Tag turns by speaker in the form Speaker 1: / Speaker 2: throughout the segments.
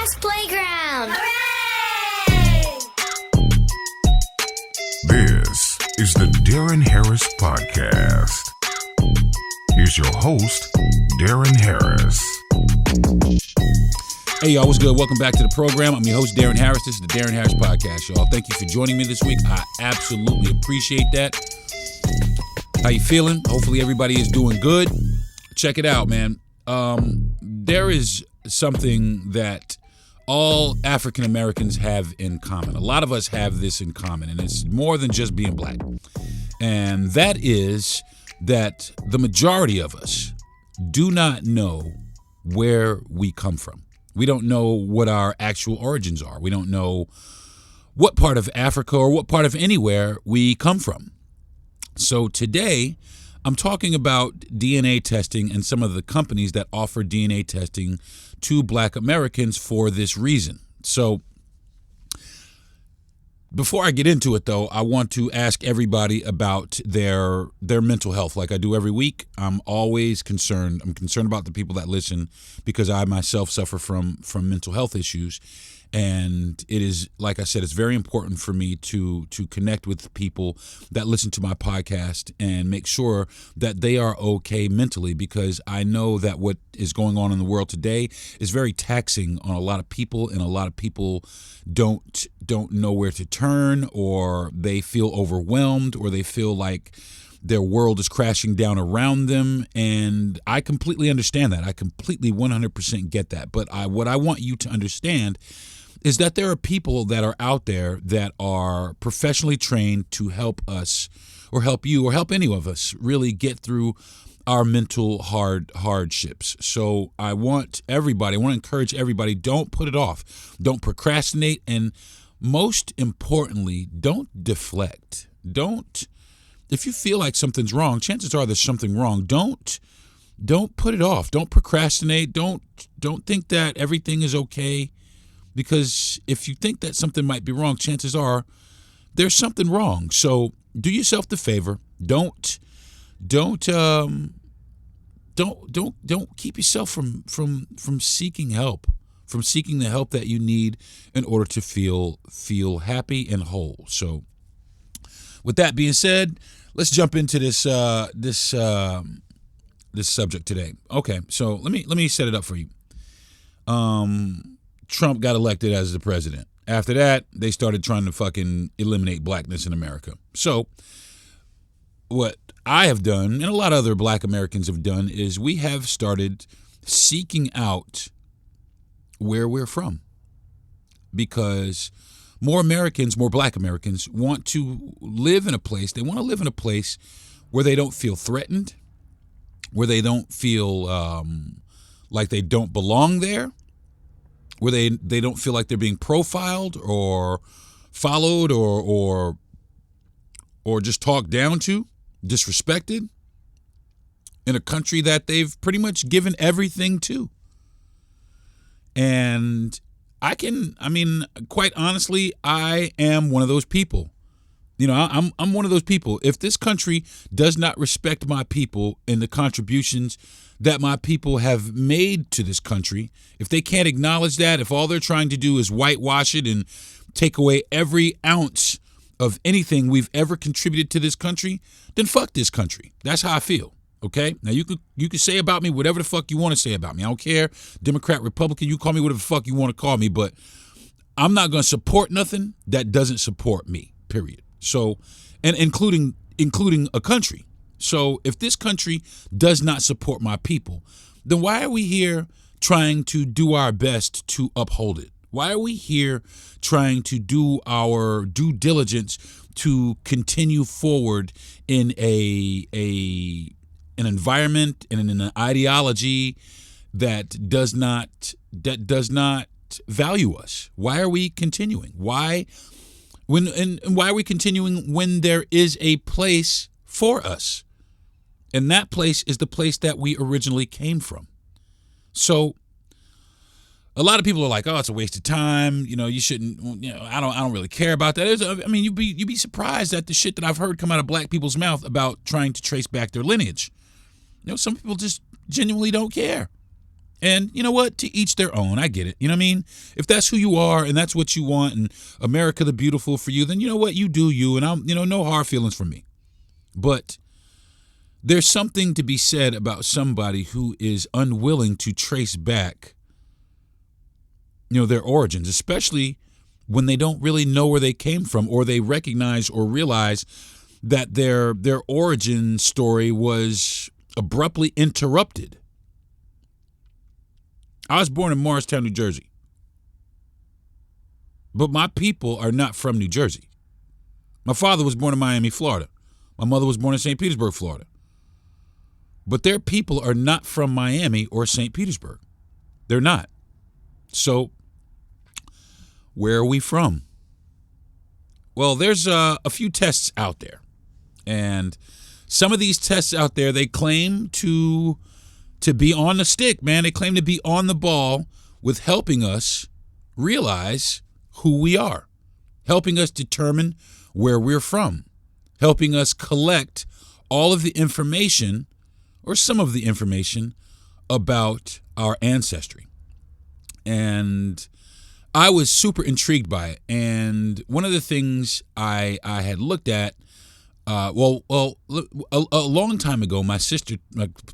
Speaker 1: Podcast Playground.
Speaker 2: Hooray!
Speaker 3: This is the Darren Harris Podcast. Here's your host, Darren Harris.
Speaker 4: Hey, y'all, what's good? Welcome back to the program. I'm your host, Darren Harris. This is the Darren Harris Podcast, y'all. Thank you for joining me this week. I absolutely appreciate that. How you feeling? Hopefully everybody is doing good. Check it out, man. There is something that all African Americans have in common. A lot of us have this in common, and it's more than just being black. And that is that the majority of us do not know where we come from. We don't know what our actual origins are. We don't know what part of Africa or what part of anywhere we come from. So today, I'm talking about DNA testing and some of the companies that offer DNA testing to Black Americans for this reason. So before I get into it, though, I want to ask everybody about their mental health. Like I do every week, I'm always concerned. I'm concerned about the people that listen because I myself suffer from mental health issues. And it is, like I said, it's very important for me to connect with people that listen to my podcast and make sure that they are okay mentally, because I know that what is going on in the world today is very taxing on a lot of people, and a lot of people don't know where to turn, or they feel overwhelmed, or they feel like their world is crashing down around them. And I completely understand that. I completely 100% get that. But what I want you to understand is that there are people that are out there that are professionally trained to help us, or help you, or help any of us really get through our mental hardships. So I want to encourage everybody, don't put it off. Don't procrastinate. And most importantly, don't deflect. If you feel like something's wrong, chances are there's something wrong. Don't put it off. Don't procrastinate. Don't think that everything is okay. Because if you think that something might be wrong, chances are there's something wrong. So do yourself the favor. Don't keep yourself from seeking help, from seeking the help that you need in order to feel happy and whole. So with that being said, let's jump into this subject today. Okay, so let me set it up for you. Trump got elected as the president. After that, they started trying to fucking eliminate blackness in America. So what I have done, and a lot of other Black Americans have done, is we have started seeking out where we're from. Because more Black Americans want to live in a place, where they don't feel threatened, where they don't feel like they don't belong there, where they don't feel like they're being profiled or followed or just talked down to, disrespected, in a country that they've pretty much given everything to. And quite honestly, I am one of those people. You know, I'm one of those people. If this country does not respect my people and the contributions that my people have made to this country, if they can't acknowledge that, if all they're trying to do is whitewash it and take away every ounce of anything we've ever contributed to this country, then fuck this country. That's how I feel. Okay? Now you could say about me whatever the fuck you want to say about me. I don't care. Democrat, Republican, you call me whatever the fuck you want to call me, but I'm not going to support nothing that doesn't support me. Period. So, and including a country. So if this country does not support my people, then why are we here trying to do our best to uphold it? Why are we here trying to do our due diligence to continue forward in an environment and in an ideology that does not value us? Why are we continuing? Why are we continuing when there is a place for us? And that place is the place that we originally came from. So a lot of people are like, oh, it's a waste of time. You know, you shouldn't, I don't really care about that. You'd be surprised at the shit that I've heard come out of Black people's mouth about trying to trace back their lineage. Some people just genuinely don't care. And you know what? To each their own. I get it. You know what I mean? If that's who you are and that's what you want and America the beautiful for you, then you know what? You do you. And I'm, no hard feelings for me. But there's something to be said about somebody who is unwilling to trace back, their origins, especially when they don't really know where they came from, or they recognize or realize that their origin story was abruptly interrupted. I was born in Morristown, New Jersey. But my people are not from New Jersey. My father was born in Miami, Florida. My mother was born in St. Petersburg, Florida. But their people are not from Miami or St. Petersburg. They're not. So, where are we from? Well, there's a few tests out there. And some of these tests out there, they claim to be on the stick, man. They claim to be on the ball with helping us realize who we are, helping us determine where we're from, helping us collect all of the information or some of the information about our ancestry. And I was super intrigued by it. And one of the things I had looked at, a long time ago, my sister,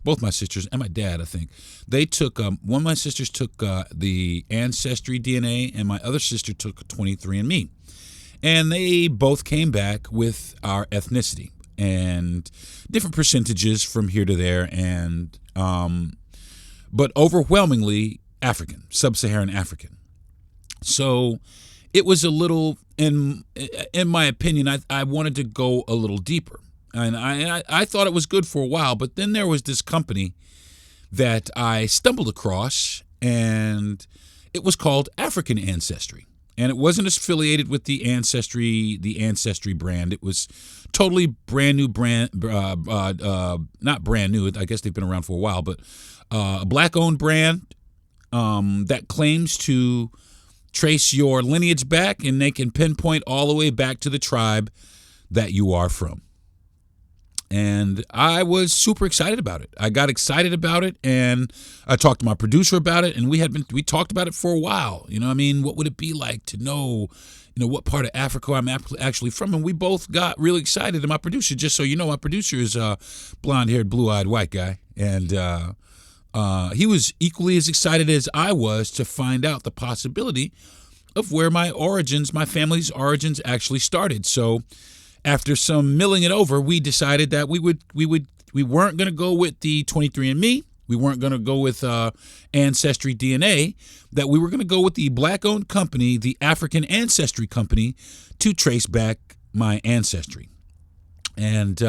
Speaker 4: both my sisters and my dad, I think, they took, one of my sisters took the Ancestry DNA, and my other sister took 23andMe. And they both came back with our ethnicity and different percentages from here to there, and but overwhelmingly African, sub-Saharan African. So it was a little, in my opinion, I wanted to go a little deeper. And I thought it was good for a while, but then there was this company that I stumbled across, and it was called African Ancestry. And it wasn't affiliated with the Ancestry brand. It was totally brand new brand, not brand new, I guess they've been around for a while, but a black-owned brand that claims to trace your lineage back, and they can pinpoint all the way back to the tribe that you are from. And I was super excited about it. I got excited about it, and I talked to my producer about it, and we talked about it for a while. What would it be like to know, what part of Africa I'm actually from? And we both got really excited. And my producer, just so you know, my producer is a blonde-haired, blue-eyed white guy, and he was equally as excited as I was to find out the possibility of where my family's origins actually started. So after some milling it over, we decided that we weren't going to go with the 23andMe. We weren't going to go with Ancestry DNA, that we were going to go with the black-owned company, the African Ancestry Company, to trace back my ancestry. And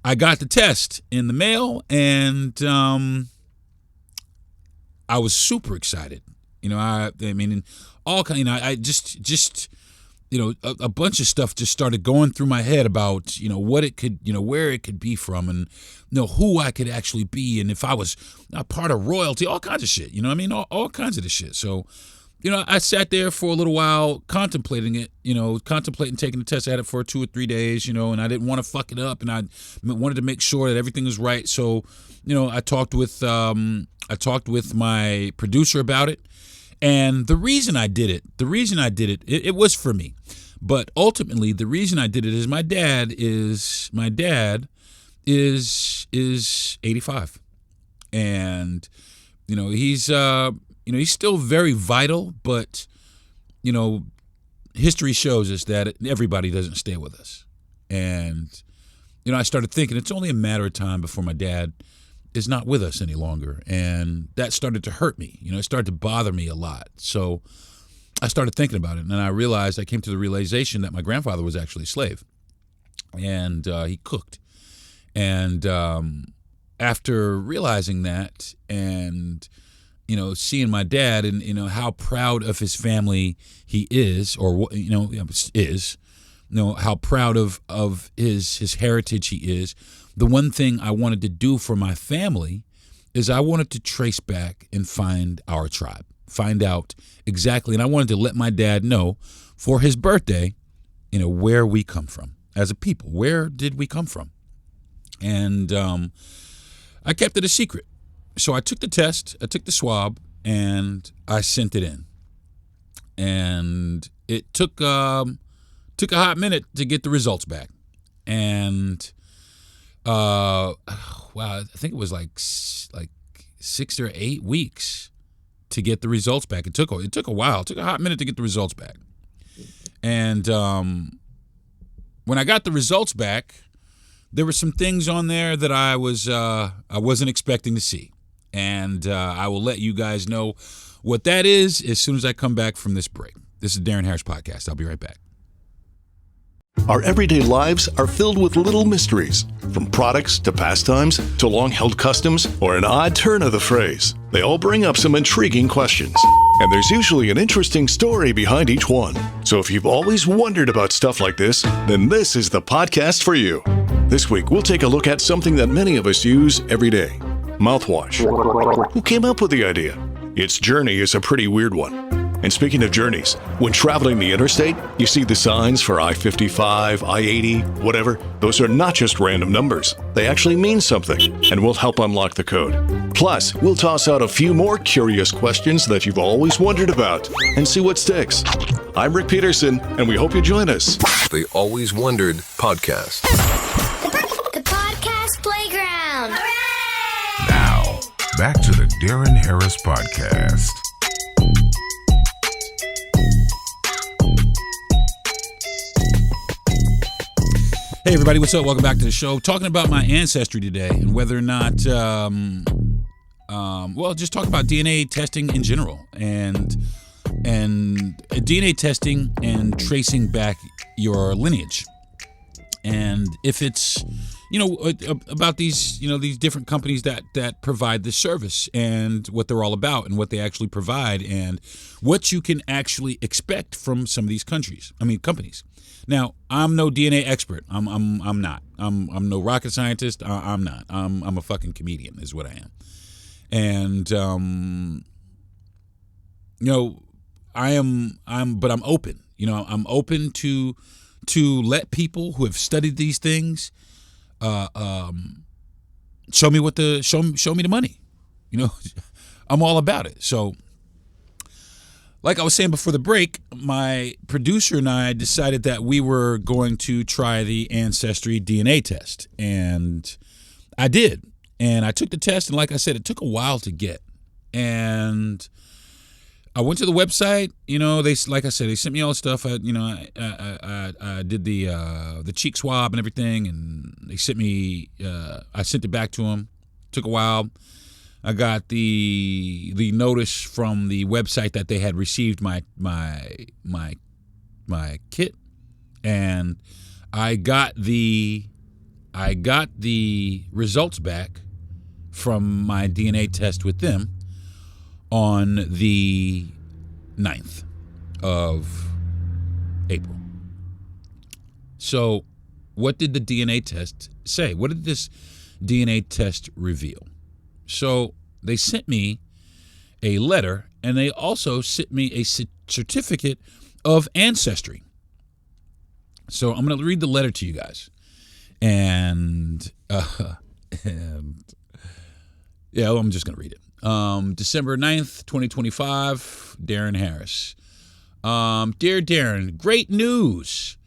Speaker 4: I got the test in the mail, and I was super excited. I mean, all kind. I just a bunch of stuff just started going through my head about what it could, where it could be from, and who I could actually be, and if I was a part of royalty, all kinds of shit. All kinds of this shit. So, I sat there for a little while contemplating it, contemplating taking the test. I had it for 2 or 3 days, and I didn't want to fuck it up, and I wanted to make sure that everything was right. So, I talked with my producer about it, and the reason I did it, it was for me, but ultimately the reason I did it is my dad is 85, and he's he's still very vital, but history shows us that everybody doesn't stay with us. And I started thinking it's only a matter of time before my dad is not with us any longer, and that started to hurt me. It started to bother me a lot. So I started thinking about it, and I came to the realization that my grandfather was actually a slave, and he cooked. And after realizing that, and seeing my dad, and how proud of his family he is, or how proud of his heritage he is, the one thing I wanted to do for my family is I wanted to trace back and find our tribe, find out exactly, and I wanted to let my dad know for his birthday, where we come from as a people. Where did we come from? And I kept it a secret. so I took the test, I took the swab, and I sent it in. And it took a hot minute to get the results back. And wow, I think it was like 6 or 8 weeks to get the results back. It took a while. It took a hot minute to get the results back. And when I got the results back, there were some things on there that I wasn't expecting to see. And I will let you guys know what that is as soon as I come back from this break. This is Darren Harris Podcast. I'll be right back.
Speaker 1: Our everyday lives are filled with little mysteries, from products to pastimes to long-held customs or an odd turn of the phrase. They all bring up some intriguing questions, and there's usually an interesting story behind each one. So if you've always wondered about stuff like this, then this is the podcast for you. This week, we'll take a look at something that many of us use every day: mouthwash. Who came up with the idea? Its journey is a pretty weird one. And speaking of journeys, when traveling the interstate, you see the signs for I-55, I-80, whatever. Those are not just random numbers. They actually mean something, and we'll help unlock the code. Plus, we'll toss out a few more curious questions that you've always wondered about and see what sticks. I'm Rick Peterson, and we hope you join us.
Speaker 5: The Always Wondered Podcast.
Speaker 2: The podcast playground. Hooray!
Speaker 3: Now, back to the Darren Harris Podcast.
Speaker 4: Hey everybody, what's up? Welcome back to the show. Talking about my ancestry today and whether or not, just talk about DNA testing in general and DNA testing and tracing back your lineage. And if it's, about these, these different companies that provide this service and what they're all about and what they actually provide and what you can actually expect from some of these companies. Now, I'm no DNA expert. I'm not. I'm no rocket scientist. I'm not. I'm a fucking comedian is what I am. And but I'm open. I'm open to let people who have studied these things show me the money. I'm all about it. So like I was saying before the break, my producer and I decided that we were going to try the Ancestry DNA test. And I did. And I took the test, and like I said, it took a while to get. And I went to the website. They sent me all the stuff. I did the cheek swab and everything, and they sent me. I sent it back to them. Took a while. I got the notice from the website that they had received my kit, and I got the results back from my DNA test with them on the 9th of April. So what did the DNA test say? What did this DNA test reveal? So they sent me a letter, and they also sent me a certificate of ancestry. So I'm going to read the letter to you guys. And I'm just going to read it. December 9th, 2025, Darren Harris. Dear Darren, great news.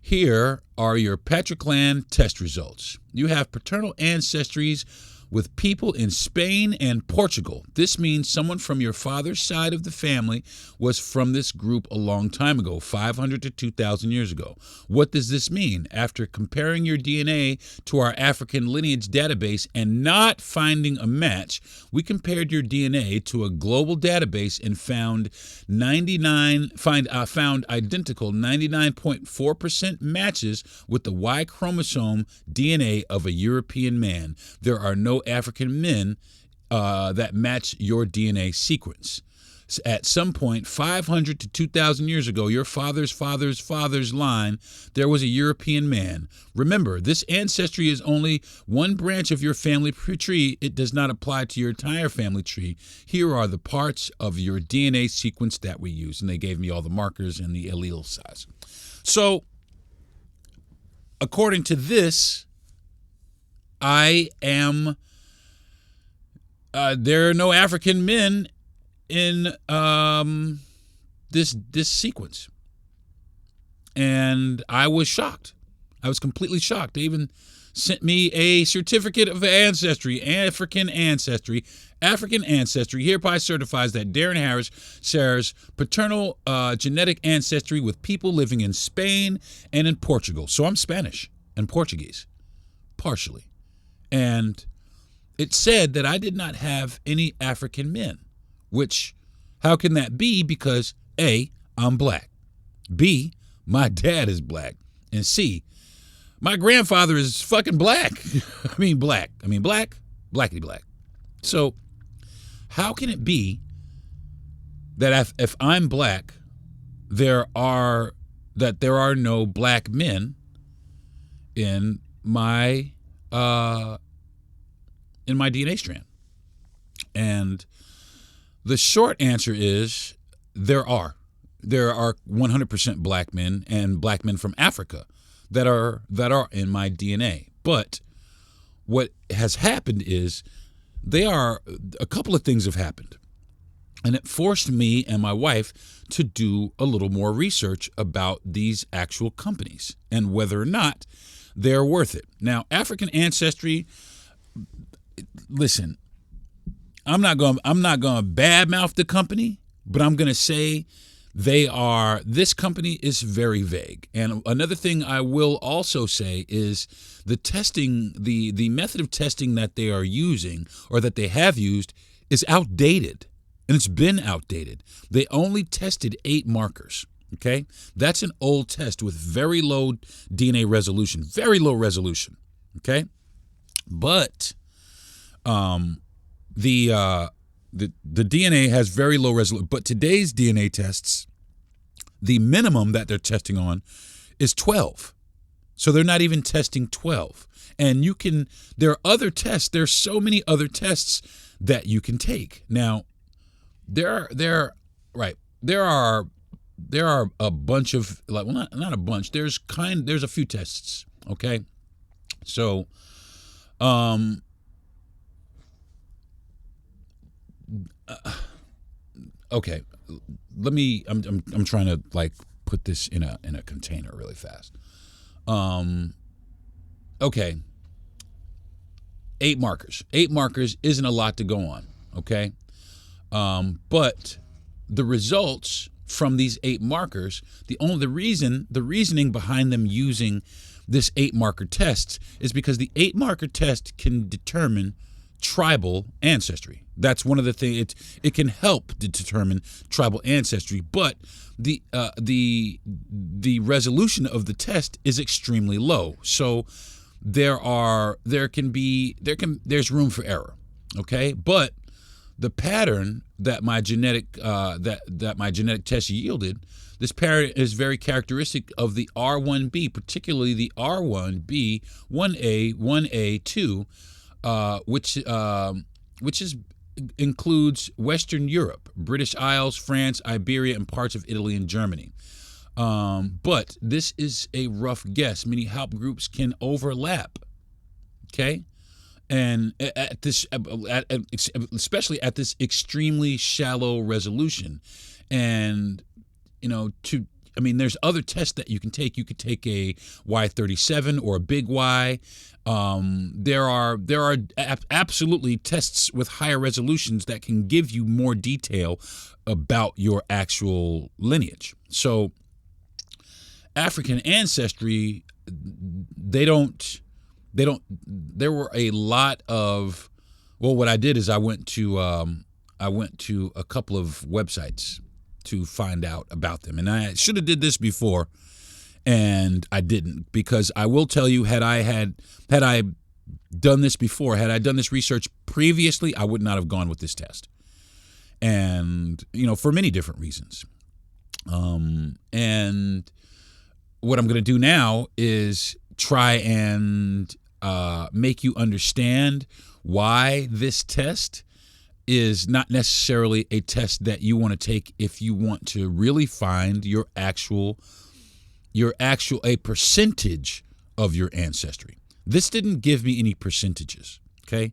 Speaker 4: Here are your patriclan test results. You have paternal ancestries with people in Spain and Portugal. This means someone from your father's side of the family was from this group a long time ago, 500 to 2,000 years ago. What does this mean? After comparing your DNA to our African lineage database and not finding a match, we compared your DNA to a global database and found identical 99.4% matches with the Y chromosome DNA of a European man. There are no African men that match your DNA sequence. At some point, 500 to 2,000 years ago, your father's line, there was a European man. Remember, this ancestry is only one branch of your family tree. It does not apply to your entire family tree. Here are the parts of your DNA sequence that we use. And they gave me all the markers and the allele size. So, according to this, I am there are no African men in this sequence. And I was shocked. I was completely shocked. They even sent me a certificate of ancestry, African Ancestry. African Ancestry hereby certifies that Darren Harris shares paternal genetic ancestry with people living in Spain and in Portugal. So I'm Spanish and Portuguese, partially. And it said that I did not have any African men, which, how can that be? Because A, I'm black. B, my dad is black. And C, my grandfather is fucking black. Blackity black. So how can it be that if I'm black, there are no black men in my DNA strand? And the short answer is there are 100% black men and black men from Africa that are in my DNA. But what has happened is a couple of things have happened. And it forced me and my wife to do a little more research about these actual companies and whether or not they're worth it. Now, African Ancestry, listen, I'm not going to badmouth the company, but I'm going to say this company is very vague. And another thing I will also say is the testing, the method of testing that they are using or that they have used is outdated. And it's been outdated. They only tested 8 markers. Okay? That's an old test with very low DNA resolution, very low resolution. Okay? But the DNA has very low resolution. But today's DNA tests, the minimum that they're testing on is 12. So they're not even testing 12. And there are other tests. There's so many other tests that you can take. Now, there are a bunch of, like, well, not a bunch. There's a few tests. Okay. So, okay, I'm trying to like put this in a container really fast. Okay. 8 markers. 8 markers isn't a lot to go on. Okay. But the results from these 8 markers, the reasoning behind them using this 8 marker test is because the 8 marker test can determine tribal ancestry. That's one of the things. It can help to determine tribal ancestry, but the resolution of the test is extremely low. So there's room for error. Okay, but the pattern that my genetic test yielded, this pattern is very characteristic of the R1b, particularly the R1b 1a 1a2, which includes Western Europe, British Isles, France, Iberia, and parts of Italy and Germany. But this is a rough guess. Many haplogroups can overlap. Okay. And especially at this extremely shallow resolution. And, there's other tests that you can take. You could take a Y37 or a big Y. There are absolutely tests with higher resolutions that can give you more detail about your actual lineage. So African Ancestry, there were a lot of, well, what I did is I went to a couple of websites to find out about them. And I should have did this before, and I didn't, because I will tell you, had I done this before, had I done this research previously, I would not have gone with this test. And, for many different reasons. And what I'm going to do now is try and make you understand why this test is not necessarily a test that you want to take if you want to really find a percentage of your ancestry. This didn't give me any percentages. Okay.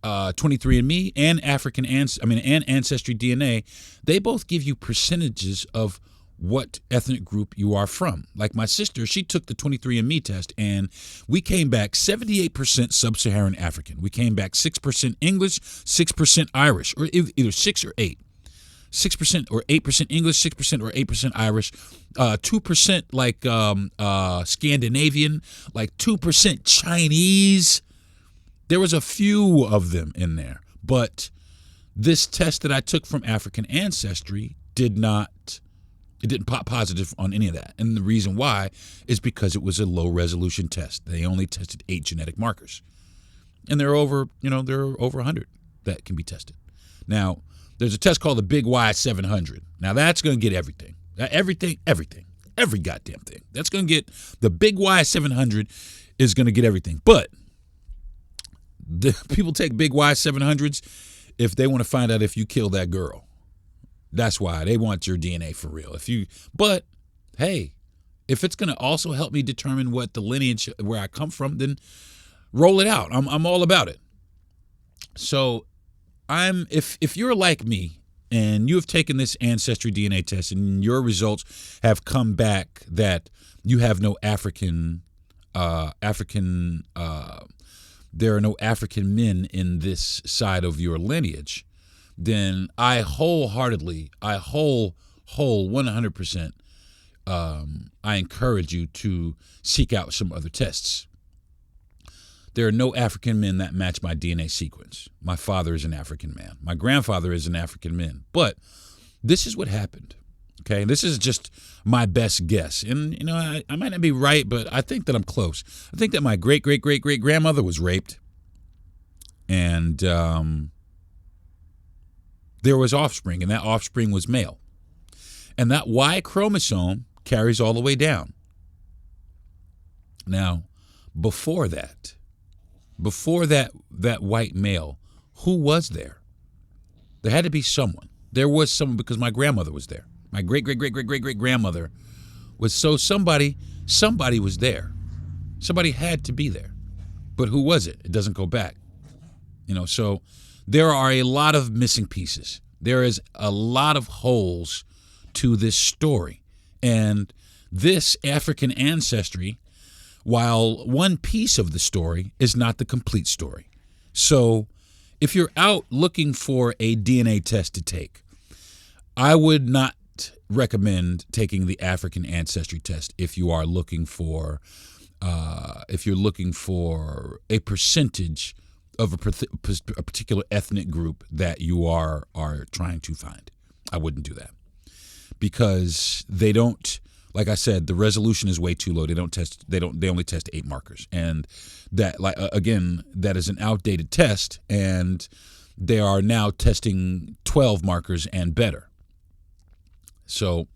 Speaker 4: 23andMe and and Ancestry DNA, they both give you percentages of what ethnic group you are from. Like my sister, she took the 23andMe test, and we came back 78% Sub-Saharan African. We came back 6% English, 6% Irish, or either 6 or 8. 6% or 8% English, 6% or 8% Irish, 2% like Scandinavian, like 2% Chinese. There was a few of them in there, but this test that I took from African Ancestry didn't pop positive on any of that. And the reason why is because it was a low resolution test. They only tested 8 genetic markers. And there are over 100 that can be tested. Now, there's a test called the Big Y700. Now that's going to get everything. Every goddamn thing. That's going to get, the Big Y700 is going to get everything. But the people take Big Y700s if they want to find out if you killed that girl. That's why they want your DNA for real. But hey, if it's going to also help me determine what the lineage where I come from, then roll it out. I'm all about it. So if you're like me and you have taken this Ancestry DNA test and your results have come back that you have no there are no African men in this side of your lineage, then I 100%, I encourage you to seek out some other tests. There are no African men that match my DNA sequence. My father is an African man. My grandfather is an African man. But this is what happened. Okay, this is just my best guess. And, I might not be right, but I think that I'm close. I think that my great-great-great-great-grandmother was raped. And there was offspring, and that offspring was male. And that Y chromosome carries all the way down. Now, before that white male, who was there? There had to be someone. There was someone because my grandmother was there. My great-great-great-great-great-grandmother was, so somebody was there. Somebody had to be there. But who was it? It doesn't go back. So there are a lot of missing pieces. There is a lot of holes to this story. And this African Ancestry, while one piece of the story, is not the complete story. So if you're out looking for a DNA test to take, I would not recommend taking the African Ancestry test if you are looking for a percentage of a particular ethnic group that you are trying to find. I wouldn't do that because they don't. Like I said, the resolution is way too low. They only test 8 markers, and that, again, that is an outdated test, and they are now testing 12 markers and better. So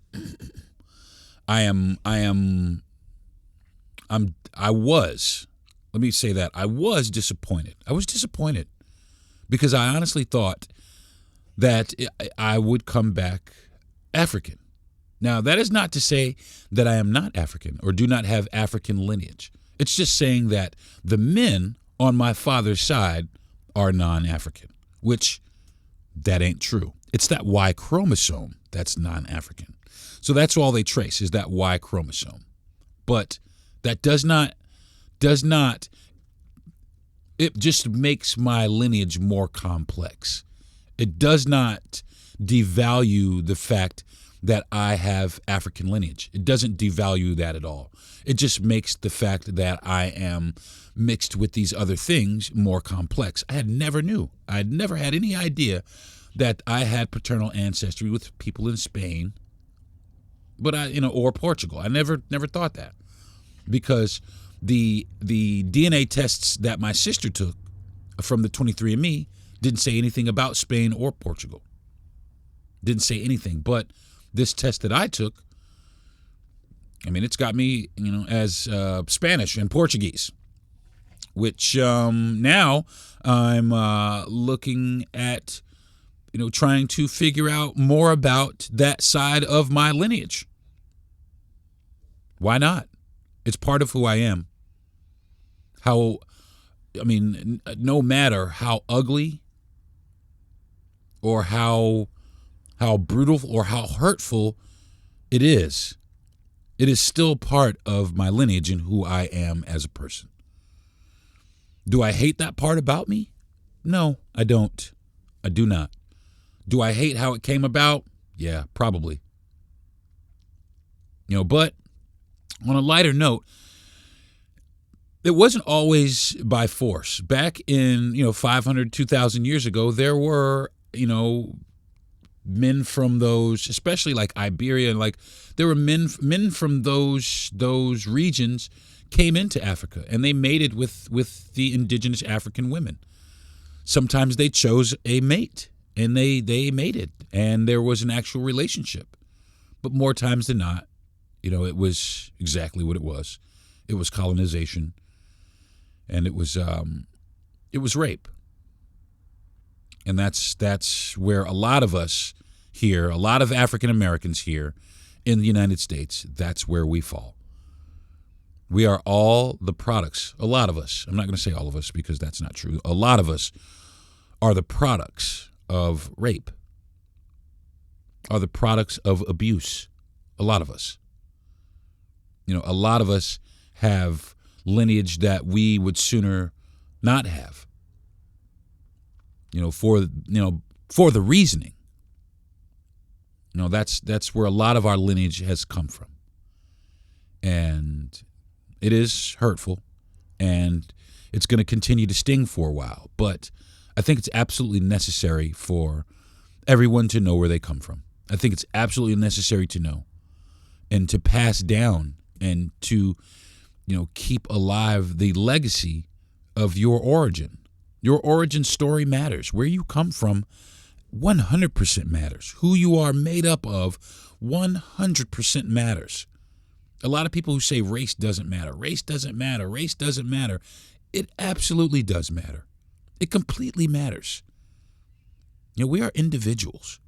Speaker 4: I was disappointed. I was disappointed because I honestly thought that I would come back African. Now, that is not to say that I am not African or do not have African lineage. It's just saying that the men on my father's side are non-African, which that ain't true. It's that Y chromosome that's non-African. So that's all they trace is that Y chromosome. But that does not, it just makes my lineage more complex. It does not devalue the fact that I have African lineage. It doesn't devalue that at all. It just makes the fact that I am mixed with these other things more complex. I never had any idea that I had paternal ancestry with people in Spain, but or Portugal. I never thought that because the DNA tests that my sister took from the 23andMe didn't say anything about Spain or Portugal. Didn't say anything, but this test that I took, it's got me, as Spanish and Portuguese, which now I'm looking at, trying to figure out more about that side of my lineage. Why not? It's part of who I am. How I mean, no matter how ugly or how brutal or how hurtful it is still part of my lineage and who I am as a person. Do I hate that part about me? No, I don't. I do not. Do I hate how it came about? Yeah, probably. But on a lighter note, it wasn't always by force. Back in, 500, 2,000 years ago, there were, men from those, especially like Iberia, and like there were men from those regions came into Africa, and they mated with the indigenous African women. Sometimes they chose a mate, and they mated, and there was an actual relationship. But more times than not, it was exactly what it was. It was colonization, and it was rape. And that's where a lot of us here, a lot of African Americans here in the United States, that's where we fall. We are all the products, a lot of us, I'm not going to say all of us because that's not true, a lot of us are the products of rape, are the products of abuse, a lot of us. A lot of us have lineage that we would sooner not have. For the reasoning. That's where a lot of our lineage has come from. And it is hurtful, and it's going to continue to sting for a while. But I think it's absolutely necessary for everyone to know where they come from. I think it's absolutely necessary to know and to pass down and to, keep alive the legacy of your origin. Your origin story matters. Where you come from 100% matters. Who you are made up of 100% matters. A lot of people who say race doesn't matter. Race doesn't matter. Race doesn't matter. It absolutely does matter. It completely matters. We are individuals.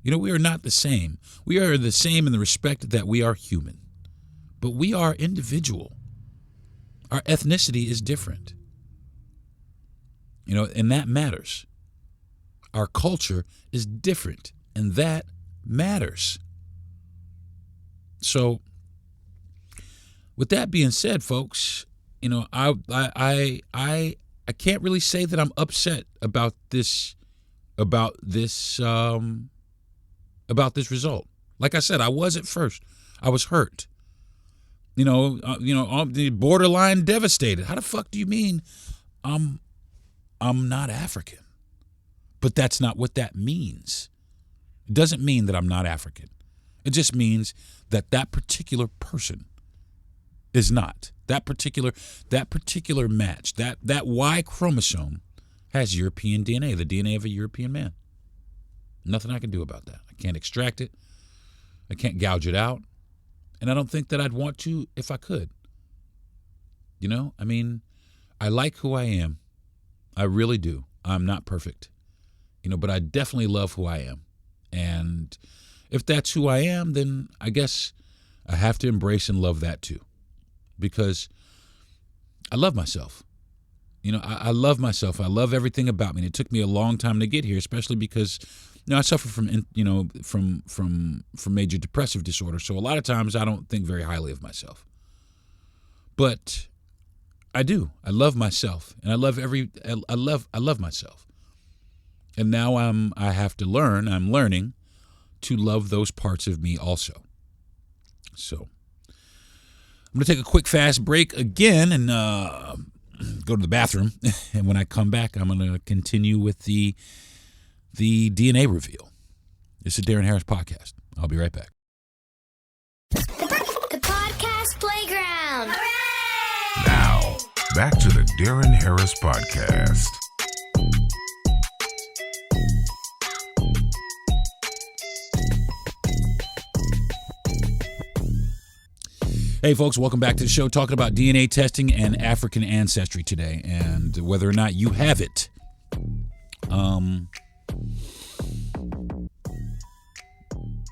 Speaker 4: We are not the same. We are the same in the respect that we are human. But we are individual. Our ethnicity is different. And that matters. Our culture is different, and that matters. So, with that being said, folks, I can't really say that I'm upset about this result. Like I said, I was at first. I was hurt. Borderline devastated. How the fuck do you mean I'm not African? But that's not what that means. It doesn't mean that I'm not African. It just means that particular person is not. That particular match, that Y chromosome has European DNA, the DNA of a European man. Nothing I can do about that. I can't extract it. I can't gouge it out. And I don't think that I'd want to if I could. I like who I am. I really do. I'm not perfect. But I definitely love who I am. And if that's who I am, then I guess I have to embrace and love that too. Because I love myself. I love myself. I love everything about me. And it took me a long time to get here, especially because I suffer from major depressive disorder. So a lot of times I don't think very highly of myself. But I do. I love myself, and I love myself. And now I'm learning to love those parts of me also. So I'm going to take a quick fast break again and go to the bathroom. And when I come back, I'm going to continue with the DNA reveal. It's the Darren Harris Podcast. I'll be right back.
Speaker 2: The Podcast Playground. Hooray!
Speaker 3: Now, back to the Darren Harris Podcast.
Speaker 4: Hey folks, welcome back to the show, talking about DNA testing and African ancestry today, and whether or not you have it.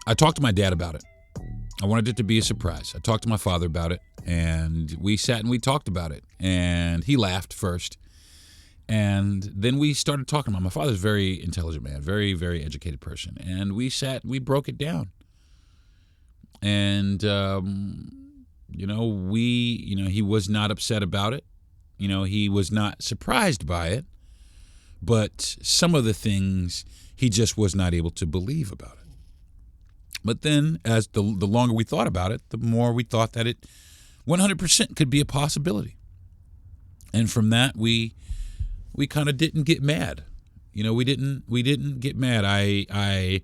Speaker 4: I talked to my dad about it. I wanted it to be a surprise. I talked to my father about it, and we sat and we talked about it, and he laughed first, And then we started talking about, my father's a very intelligent man, very, very educated person. And we broke it down. And, he was not upset about it. He was not surprised by it. But some of the things he just was not able to believe about it. But then as the longer we thought about it, the more we thought that it 100% could be a possibility. And from that, we kind of didn't get mad. We didn't get mad. I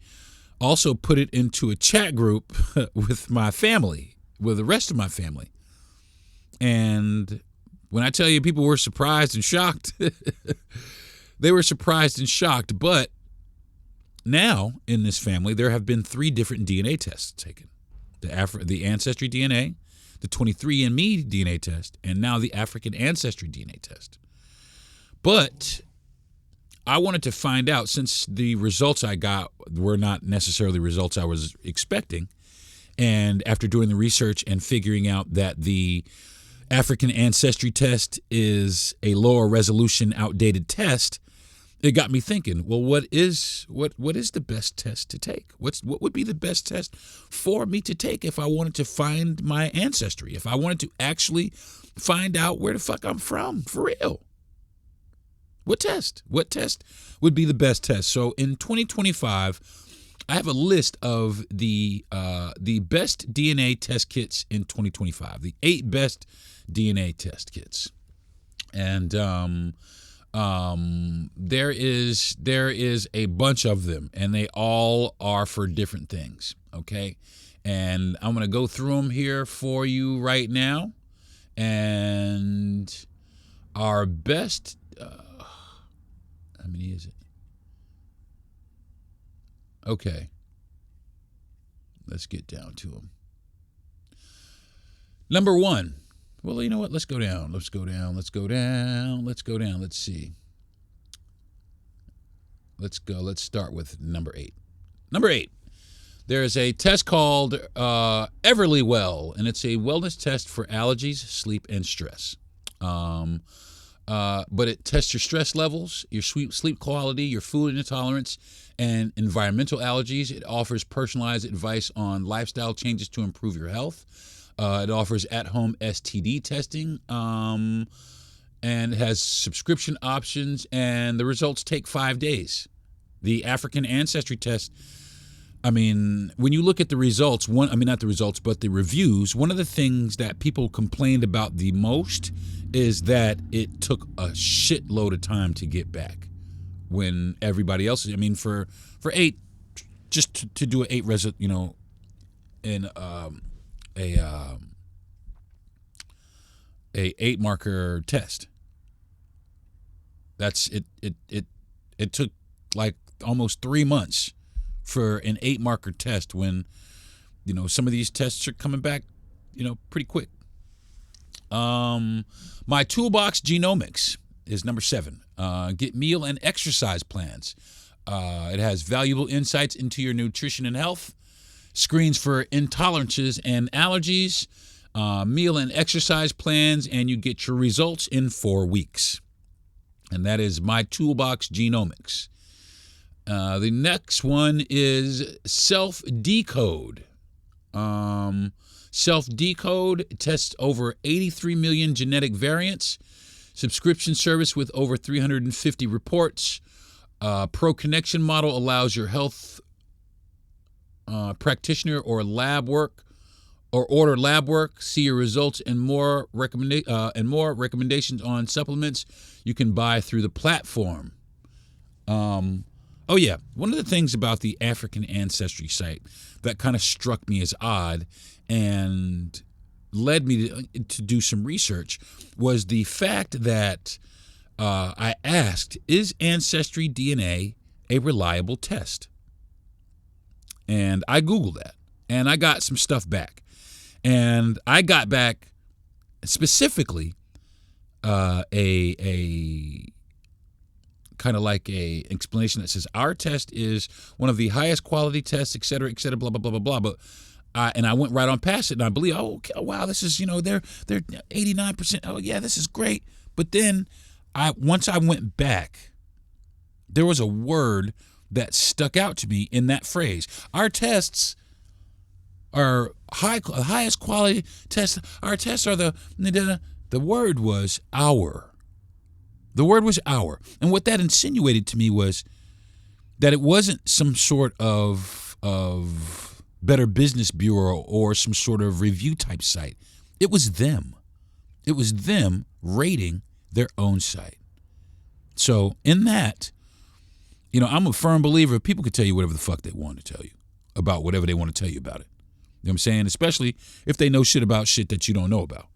Speaker 4: also put it into a chat group with my family, with the rest of my family. And when I tell you people were surprised and shocked, they were surprised and shocked. But now in this family, there have been 3 different DNA tests taken. The Ancestry DNA, the 23andMe DNA test, and now the African Ancestry DNA test. But I wanted to find out, since the results I got were not necessarily results I was expecting, and after doing the research and figuring out that the African Ancestry test is a lower resolution, outdated test, it got me thinking, well, what is the best test to take? What would be the best test for me to take if I wanted to find my ancestry, if I wanted to actually find out where the fuck I'm from, for real? What test would be the best test? So in 2025, I have a list of the best DNA test kits in 2025, the 8 best DNA test kits. And there is a bunch of them, and they all are for different things, okay? And I'm going to go through them here for you right now. And our best, how many is it? Okay. Let's get down to them. Number 1. Well, you know what? Let's go down. Let's see. Let's go. Let's start with number 8. Number 8. There is a test called Everlywell, and it's a wellness test for allergies, sleep, and stress. But it tests your stress levels, your sleep quality, your food intolerance, and environmental allergies. It offers personalized advice on lifestyle changes to improve your health. It offers at-home STD testing, and it has subscription options, and the results take 5 days. The African Ancestry test, when you look at the results, not the results, but the reviews, one of the things that people complained about the most is that it took a shitload of time to get back when everybody else, for 8, just to do an 8 in a 8 marker test. That's it. It took like almost 3 months for an 8 marker test, when some of these tests are coming back pretty quick. My Toolbox Genomics is number 7. Get meal and exercise plans. It has valuable insights into your nutrition and health, screens for intolerances and allergies, meal and exercise plans, and you get your results in 4 weeks. And that is My Toolbox Genomics. The next one is Self-Decode. Self-Decode tests over 83 million genetic variants. Subscription service with over 350 reports. Pro Connection model allows your health practitioner or order lab work, see your results, and more recommendations on supplements you can buy through the platform. One of the things about the African Ancestry site that kind of struck me as odd and led me to do some research was the fact that I asked, is Ancestry DNA a reliable test? And I Googled that, and I got some stuff back. And I got back specifically a kind of like a explanation that says our test is one of the highest quality tests, et cetera, blah, blah, blah, blah, blah. But I went right on past it, and I believe, wow, this is, they're 89%. Oh, yeah, this is great. But then once I went back, there was a word that stuck out to me in that phrase. Our tests are highest quality tests. Our tests are the word was our. The word was our. And what that insinuated to me was that it wasn't some sort of Better Business Bureau or some sort of review type site. It was them. It was them rating their own site. So in that, I'm a firm believer people could tell you whatever the fuck they want to tell you about whatever they want to tell you about it. You know what I'm saying? Especially if they know shit about shit that you don't know about.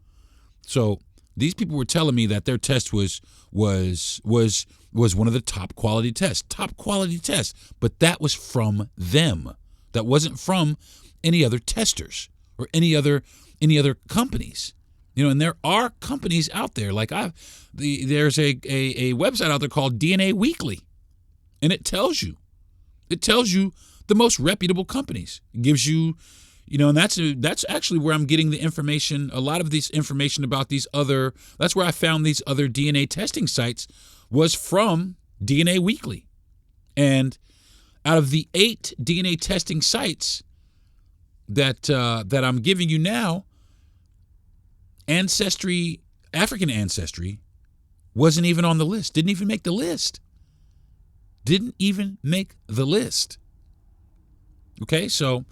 Speaker 4: So these people were telling me that their test was one of the top quality tests, but that was from them. That wasn't from any other testers or any other companies. And there are companies out there like there's a website out there called DNA Weekly, and it tells you the most reputable companies. It gives you, and that's actually where I'm getting the information. A lot of this information about that's where I found these other DNA testing sites was from DNA Weekly. And out of the 8 DNA testing sites that I'm giving you now, African Ancestry wasn't even on the list. Didn't even make the list. Okay, so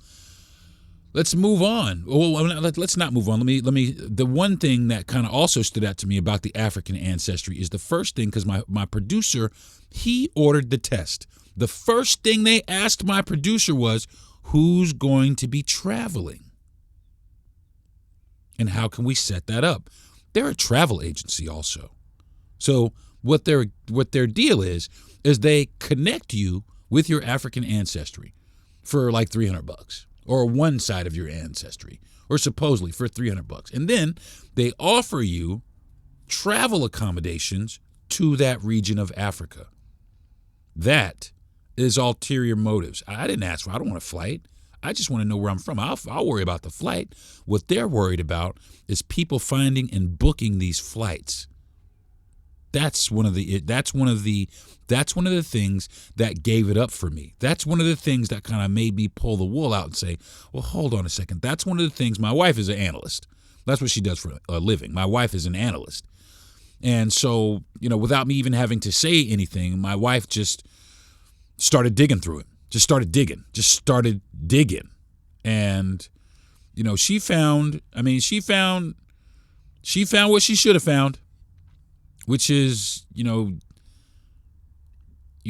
Speaker 4: let's move on. Well, let's not move on. Let me. The one thing that kind of also stood out to me about the African Ancestry is the first thing, because my producer, he ordered the test. The first thing they asked my producer was, who's going to be traveling? And how can we set that up? They're a travel agency also. So what their deal is they connect you with your African ancestry for like $300, or one side of your ancestry, or supposedly for $300. And then they offer you travel accommodations to that region of Africa. That is ulterior motives. I didn't ask for, I don't want a flight. I just want to know where I'm from. I'll worry about the flight. What they're worried about is people finding and booking these flights. That's one of the things that gave it up for me. That's one of the things that kind of made me pull the wool out and say, well, hold on a second. That's one of the things. My wife is an analyst. That's what she does for a living. My wife is an analyst. And so, without me even having to say anything, my wife just started digging through it. Just started digging. And, she found what she should have found, which is, you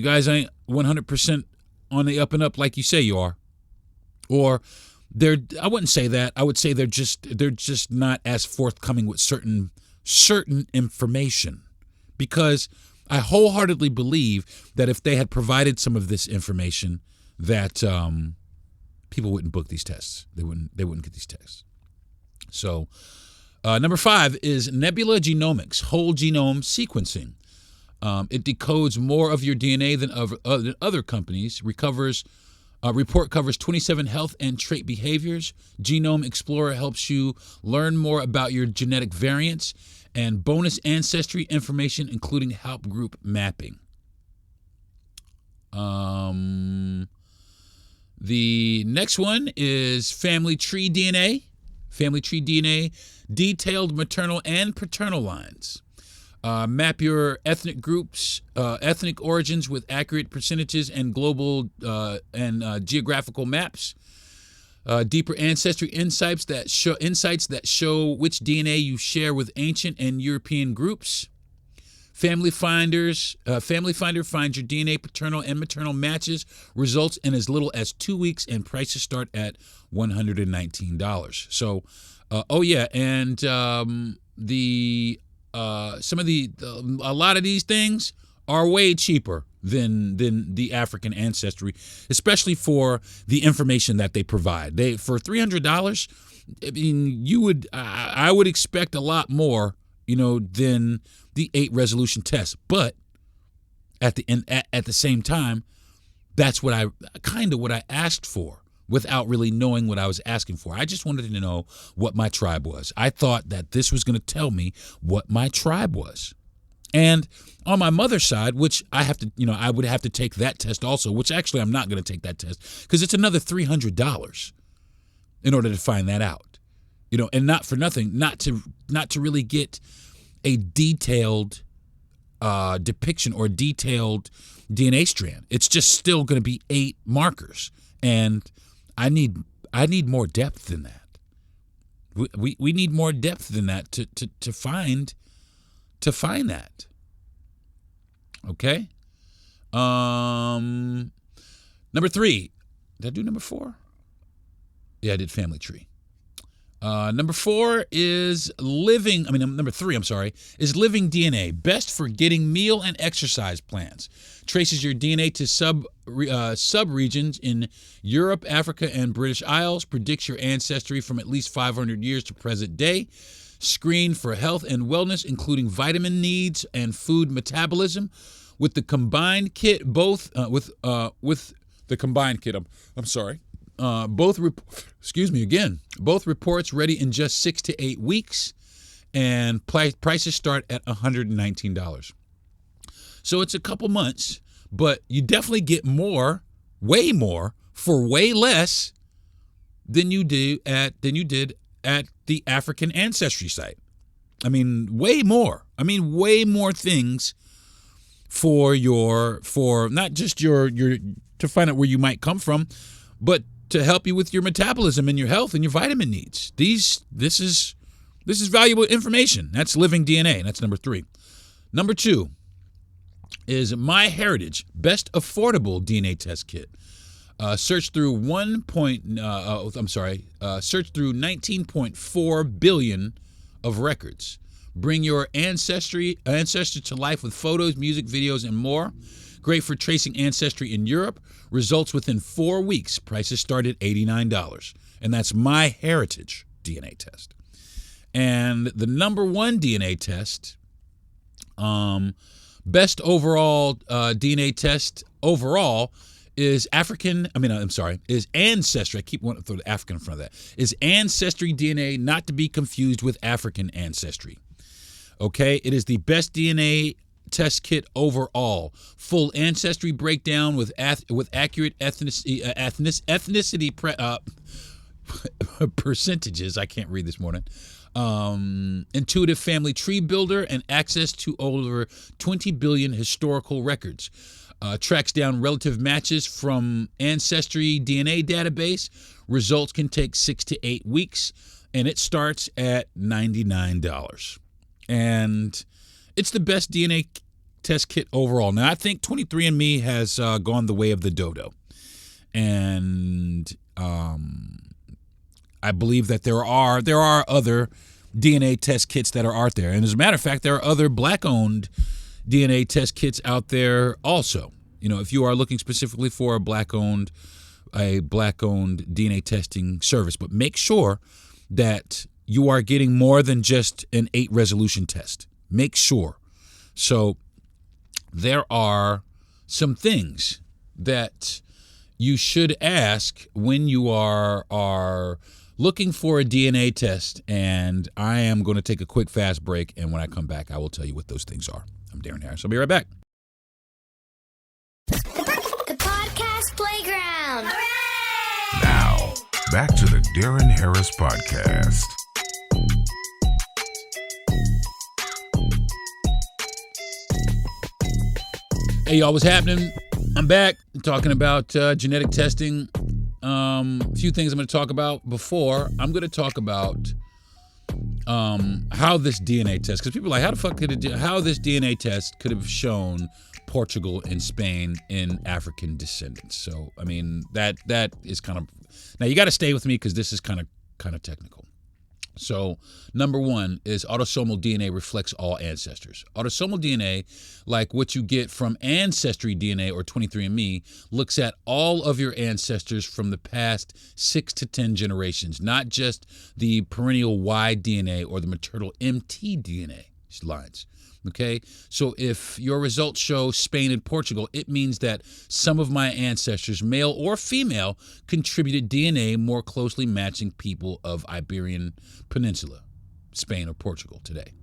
Speaker 4: guys ain't 100% on the up and up like you say you are. Or I wouldn't say that. I would say they're just not as forthcoming with certain information, because I wholeheartedly believe that if they had provided some of this information, that people wouldn't book these tests. They wouldn't get these tests. So number 5 is nebula genomics, whole genome sequencing. It decodes more of your DNA than other companies. Report covers 27 health and trait behaviors. Genome Explorer helps you learn more about your genetic variants, and bonus ancestry information, including help group mapping. The next one is Family Tree DNA. Family Tree DNA, detailed maternal and paternal lines. Map your ethnic groups, ethnic origins with accurate percentages and global and geographical maps. Deeper ancestry insights that show which DNA you share with ancient and European groups. Family Finder finds your DNA paternal and maternal matches, results in as little as 2 weeks, and prices start at $119. So, and a lot of these things are way cheaper than the African Ancestry, especially for the information that they provide. For $300, I mean, I would expect a lot more, than the 8 resolution test. But at the same time, that's what I asked for, without really knowing what I was asking for. I just wanted to know what my tribe was. I thought that this was going to tell me what my tribe was. And on my mother's side, which I have to, I would have to take that test also, which actually I'm not going to take that test because it's another $300 in order to find that out. And not for nothing, not to really get a detailed depiction or detailed DNA strand. It's just still going to be 8 markers, and I need more depth than that. We need more depth than that to find that. Okay. Number 3. Did I do number 4? Yeah, I did family tree. Number 4 is number 3, is living DNA. Best for getting meal and exercise plans. Traces your DNA to sub-regions in Europe, Africa, and British Isles. Predicts your ancestry from at least 500 years to present day. Screen for health and wellness, including vitamin needs and food metabolism. With the combined kit, both both reports ready in just 6 to 8 weeks, and prices start at $119. So it's a couple months, but you definitely get way more for way less than you did at the African Ancestry site. Way more. Way more things for not just your to find out where you might come from, but to help you with your metabolism and your health and your vitamin needs. This is valuable information. That's living DNA. That's number 3. Number 2 is MyHeritage, best affordable DNA test kit. Search through 19.4 billion of records. Bring your ancestry to life with photos, music, videos, and more. Great for tracing ancestry in Europe. Results within 4 weeks. Prices start at $89. And that's MyHeritage DNA test. And the number 1 DNA test, best overall DNA test overall is is Ancestry. I keep wanting to throw the African in front of that. Is Ancestry DNA, not to be confused with African Ancestry. Okay, it is the best DNA test kit overall. Full ancestry breakdown with accurate ethnicity percentages. I can't read this morning. Intuitive family tree builder and access to over 20 billion historical records. Tracks down relative matches from Ancestry DNA database. Results can take 6 to 8 weeks, and it starts at $99. And it's the best DNA test kit overall. Now, I think 23andMe has gone the way of the dodo. And I believe that there are other DNA test kits that are out there. And as a matter of fact, there are other Black-owned DNA test kits out there also. If you are looking specifically for a Black-owned DNA testing service. But make sure that you are getting more than just an 8 resolution test. Make sure. So there are some things that you should ask when you are looking for a DNA test, and I am going to take a quick fast break, and when I come back, I will tell you what those things are. I'm Darren Harris. I'll be right back.
Speaker 2: The Podcast Playground. Hooray!
Speaker 3: Now, back to the Darren Harris Podcast.
Speaker 4: Hey, y'all, what's happening? I'm back talking about genetic testing. A few things I'm going to talk about before. I'm going to talk about how this DNA test, because people are like, how the fuck could how this DNA test could have shown Portugal and Spain in African descendants. So, that is kind of, now you got to stay with me because this is kind of technical. So, number 1 is autosomal DNA reflects all ancestors. Autosomal DNA, like what you get from Ancestry DNA or 23andMe, looks at all of your ancestors from the past 6 to 10 generations, not just the perennial Y DNA or the maternal MT DNA lines. Okay, so if your results show Spain and Portugal, it means that some of my ancestors, male or female, contributed DNA more closely matching people of Iberian Peninsula, Spain or Portugal today.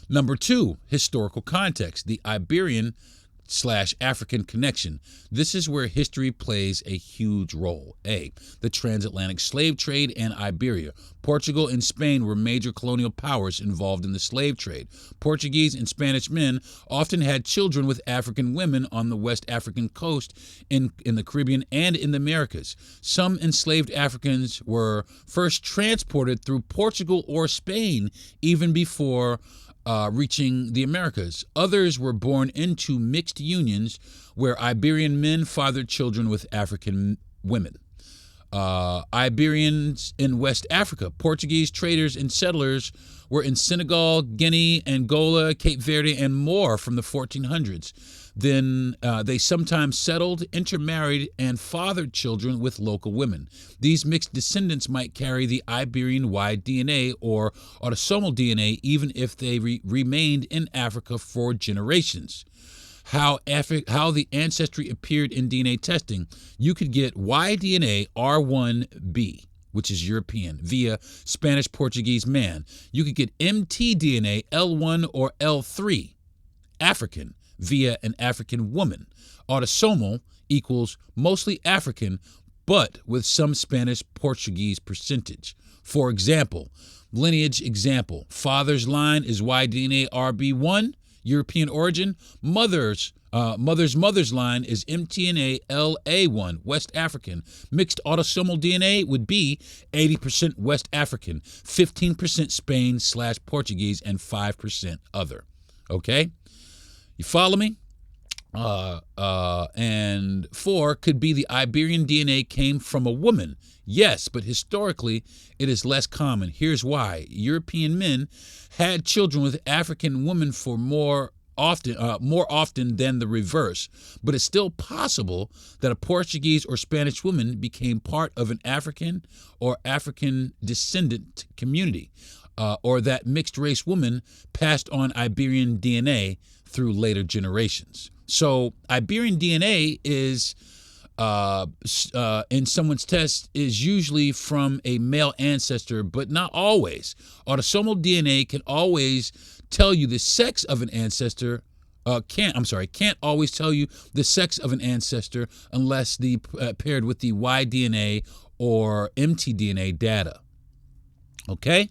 Speaker 4: Number 2, historical context, the Iberian/African connection. This is where history plays a huge role. A, the transatlantic slave trade and Iberia. Portugal and Spain were major colonial powers involved in the slave trade. Portuguese and Spanish men often had children with African women on the West African coast, in the Caribbean, and in the Americas. Some enslaved Africans were first transported through Portugal or Spain even before reaching the Americas. Others were born into mixed unions where Iberian men fathered children with African women. Iberians in West Africa. Portuguese traders and settlers were in Senegal, Guinea, Angola, Cape Verde, and more from the 1400s. Then they sometimes settled, intermarried, and fathered children with local women. These mixed descendants might carry the Iberian Y DNA or autosomal DNA even if they remained in Africa for generations. How the ancestry appeared in DNA testing. You could get Y DNA R1b, which is European, via Spanish-Portuguese man. You could get mtDNA L1 or L3, African, via an African woman. Autosomal equals mostly African, but with some Spanish-Portuguese percentage. For example, lineage example, father's line is Y DNA RB1, European origin. Mother's line is mtDNA LA1, West African. Mixed autosomal DNA would be 80% West African, 15% Spain/Portuguese, and 5% other. Okay? You follow me? And 4 could be the Iberian DNA came from a woman. Yes, but historically it is less common. Here's why. European men had children with African women for more often than the reverse, but it's still possible that a Portuguese or Spanish woman became part of an African or African descendant community, or that mixed race woman passed on Iberian DNA through later generations. So Iberian DNA is in someone's test is usually from a male ancestor, but not always. Autosomal DNA can always tell you the sex of an ancestor. Can't always tell you the sex of an ancestor unless paired with the Y DNA or mtDNA data. Okay,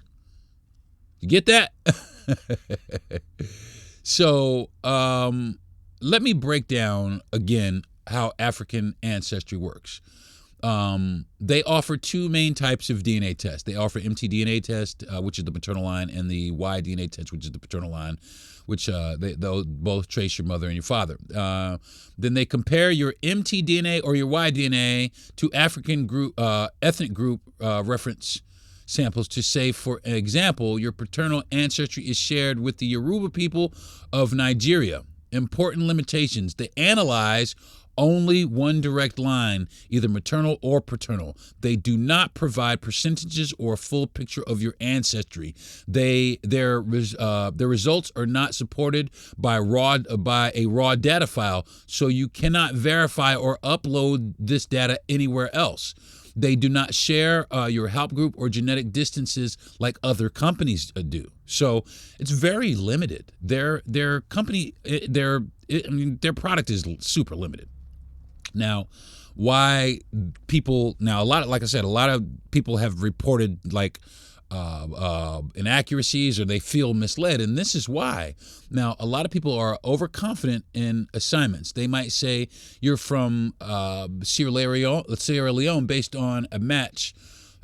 Speaker 4: you get that? So let me break down again how African ancestry works. They offer 2 main types of DNA tests. They offer mtDNA test, which is the maternal line, and the Y DNA test, which is the paternal line, which they'll both trace your mother and your father. Then they compare your mtDNA or your Y DNA to African ethnic group reference samples to say, for example, your paternal ancestry is shared with the Yoruba people of Nigeria. Important limitations. They analyze only one direct line, either maternal or paternal. They do not provide percentages or a full picture of your ancestry. Their results are not supported by a raw data file, so you cannot verify or upload this data anywhere else. They do not share your help group or genetic distances like other companies do. So it's very limited. Their product is super limited. Now, why people now a lot of people have reported inaccuracies, or they feel misled, and this is why. Now, a lot of people are overconfident in assignments. They might say you're from Sierra Leone based on a match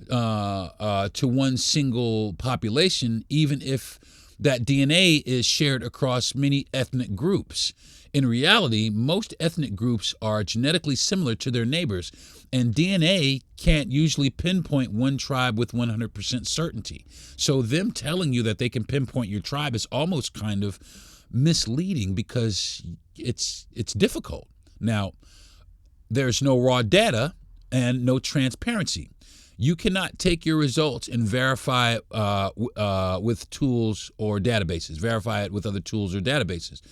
Speaker 4: to one single population, even if that DNA is shared across many ethnic groups. In reality, most ethnic groups are genetically similar to their neighbors, and DNA can't usually pinpoint one tribe with 100% certainty. So them telling you that they can pinpoint your tribe is almost kind of misleading because it's difficult. Now, there's no raw data and no transparency. You cannot take your results and verify with tools or databases. Verify it with other tools or databases.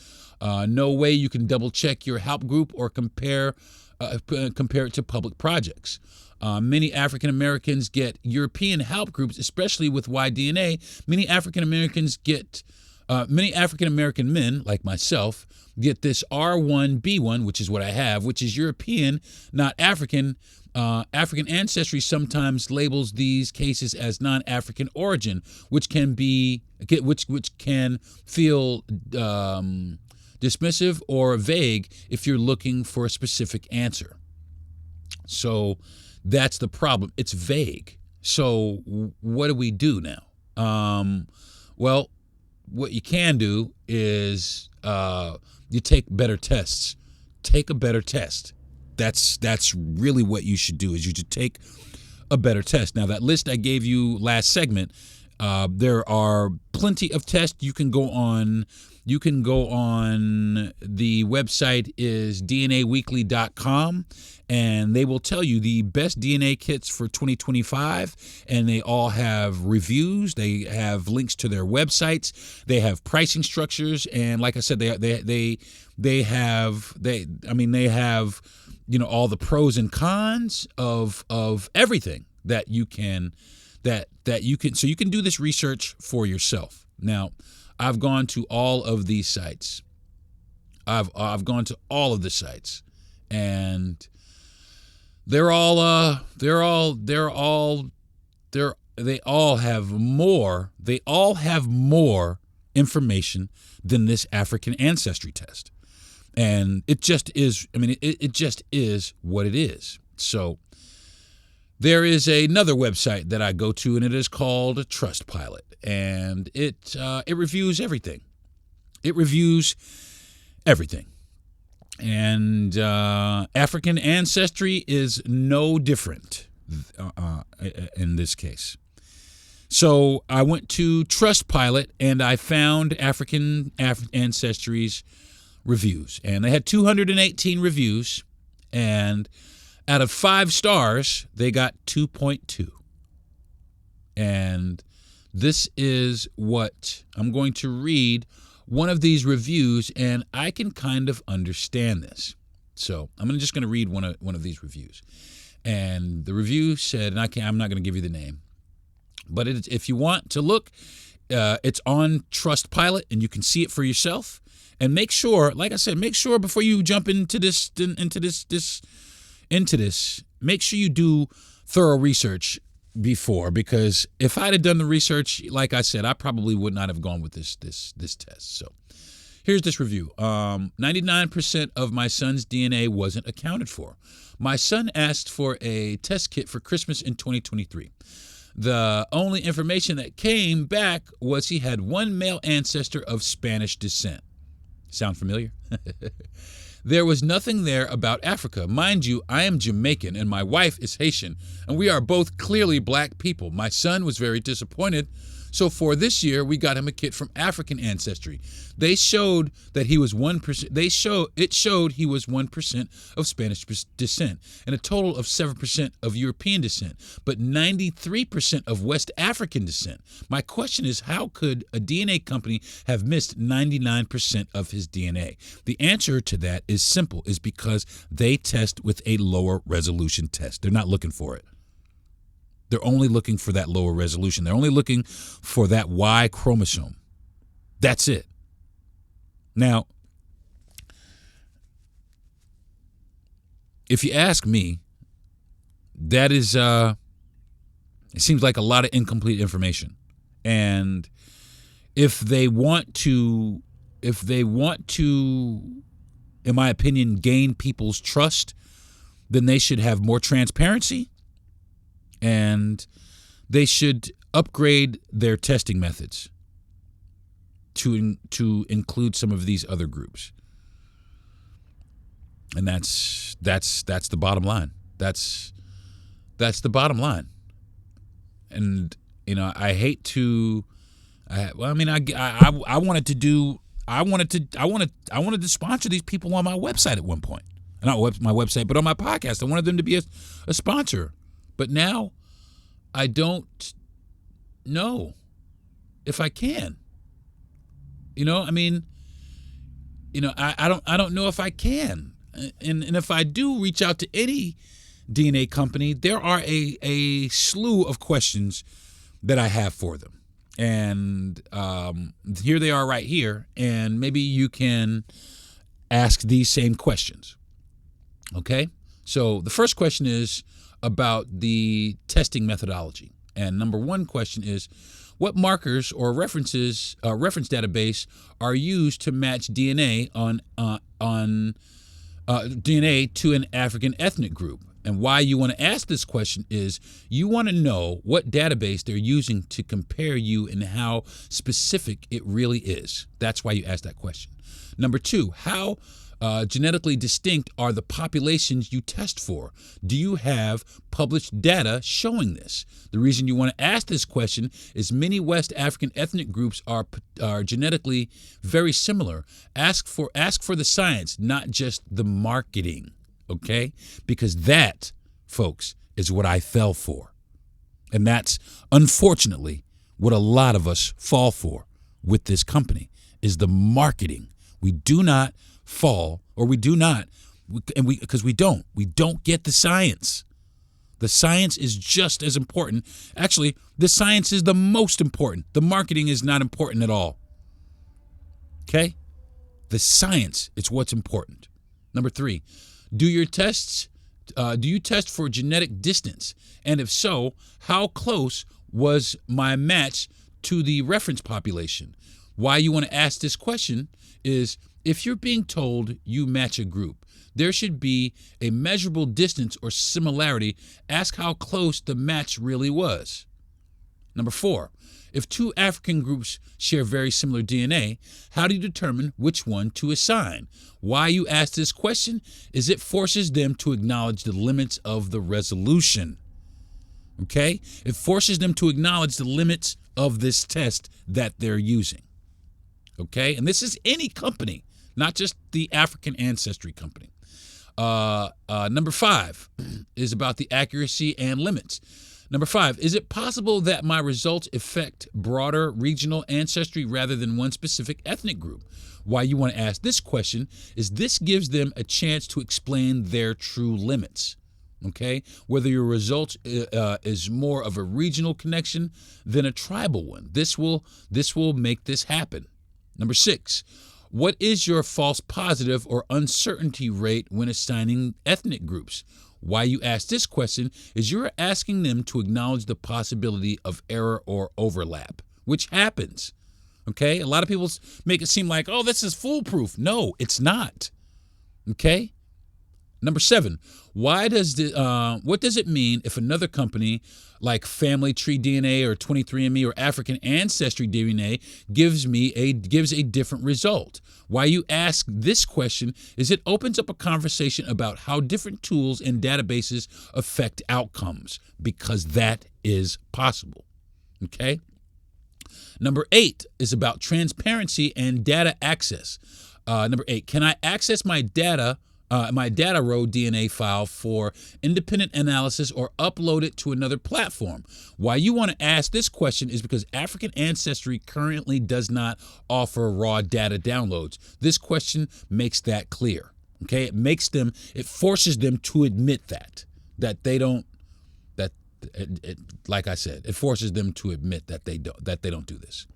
Speaker 4: No way you can double check your help group or compare it to public projects. Many African Americans get European help groups, especially with Y DNA. Many African Americans get Many African American men, like myself, get this R1B1, which is what I have, which is European, not African. African Ancestry sometimes labels these cases as non-African origin, which can feel dismissive or vague if you're looking for a specific answer. So that's the problem. It's vague. So what do we do now? Well, what you can do is you take better tests. Take a better test. That's really what you should do, is you should take a better test. Now, that list I gave you last segment, there are plenty of tests. You can go on the website is DNAweekly.com, and they will tell you the best DNA kits for 2025, and they all have reviews. They have links to their websites. They have pricing structures, and like I said, they have all the pros and cons of everything that you can so you can do this research for yourself. Now, I've gone to all of these sites. I've gone to all of the sites, and they all have more information than this African Ancestry test. And it just is, it just is what it is. So there is another website that I go to, and it is called Trustpilot, and it reviews everything. It reviews everything. And African Ancestry is no different in this case. So I went to Trustpilot, and I found African Ancestry's reviews, and they had 218 reviews, and out of 5 stars they got 2.2. And this is what I'm going to read, one of these reviews, and I can kind of understand this. So I'm just going to read one of these reviews. And the review said, and I'm not going to give you the name, but if you want to look, it's on Trustpilot, and you can see it for yourself. And make sure, like I said, before you jump into this, make sure you do thorough research before, because if I'd have done the research, like I said, I probably would not have gone with this test. So here's this review. 99% of my son's DNA wasn't accounted for. My son asked for a test kit for Christmas in 2023. The only information that came back was he had one male ancestor of Spanish descent. Sound familiar? There was nothing there about Africa. Mind you, I am Jamaican and my wife is Haitian, and we are both clearly black people. My son was very disappointed, so for this year we got him a kit from African Ancestry. They showed that he was 1%. It showed he was 1% of Spanish descent and a total of 7% of European descent, but 93% of West African descent. My question is, how could a DNA company have missed 99% of his DNA? The answer to that is simple, is because they test with a lower resolution test. They're not looking for it. They're only looking for that lower resolution. They're only looking for that Y chromosome. That's it. Now, if you ask me, that is, it seems like a lot of incomplete information. And if they want to, in my opinion, gain people's trust, then they should have more transparency, and they should upgrade their testing methods to include some of these other groups. And that's the bottom line. That's the bottom line. And I hate to. I wanted to sponsor these people on my website at one point. Not my website, but on my podcast. I wanted them to be a sponsor. But now I don't know if I can. I don't know if I can. And if I do reach out to any DNA company, there are a slew of questions that I have for them. And here they are right here. And maybe you can ask these same questions. Okay? So the first question is about the testing methodology. And number one question is, what markers or reference database are used to match DNA on DNA to an African ethnic group? And why you want to ask this question is you want to know what database they're using to compare you and how specific it really is. That's why you ask that question. Number two, how genetically distinct are the populations you test for? Do you have published data showing this? The reason you want to ask this question is many West African ethnic groups are genetically very similar. Ask for the science, not just the marketing, okay? Because that, folks, is what I fell for. And that's, unfortunately, what a lot of us fall for with this company is the marketing. We do not fall, or we do not, because we don't get the science. The science is just as important. Actually, the science is the most important. The marketing is not important at all. Okay? The science is what's important. Number three, do you test for genetic distance? And if so, how close was my match to the reference population? Why you want to ask this question is if you're being told you match a group, there should be a measurable distance or similarity. Ask how close the match really was. Number four, if two African groups share very similar DNA, how do you determine which one to assign? Why you ask this question is it forces them to acknowledge the limits of the resolution. Okay? It forces them to acknowledge the limits of this test that they're using. Okay? And this is any company, not just the African Ancestry company. Number five is about the accuracy and limits. Number five, is it possible that my results affect broader regional ancestry rather than one specific ethnic group? Why you want to ask this question is this gives them a chance to explain their true limits. Okay? Whether your result is more of a regional connection than a tribal one. This will make this happen. Number six, what is your false positive or uncertainty rate when assigning ethnic groups? Why you ask this question is you're asking them to acknowledge the possibility of error or overlap, which happens. Okay? A lot of people make it seem like, oh, this is foolproof. No, it's not. Okay? Number seven, what does it mean if another company like Family Tree DNA or 23andMe or African Ancestry DNA gives a different result? Why you ask this question is it opens up a conversation about how different tools and databases affect outcomes, because that is possible. Okay? Number 8 is about transparency and data access. Number 8, can I access my data row DNA file for independent analysis or upload it to another platform? Why you want to ask this question is because African Ancestry currently does not offer raw data downloads. This question makes that clear. Okay, it forces them to admit that they don't. Like I said, it forces them to admit that they don't do this.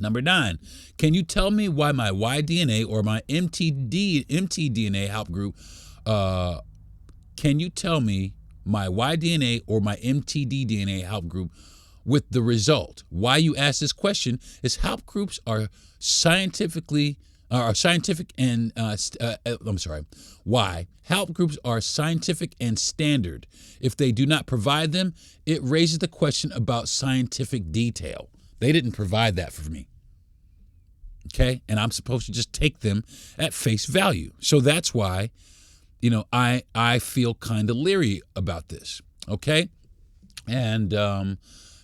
Speaker 4: Number 9, can you tell me why my Y-DNA or my mtDNA help group, can you tell me my Y-DNA or my mtDNA help group with the result? Why you ask this question is help groups are why help groups are scientific and standard. If they do not provide them, it raises the question about scientific detail. They didn't provide that for me. Okay? And I'm supposed to just take them at face value. So that's why, I feel kind of leery about this. Okay? And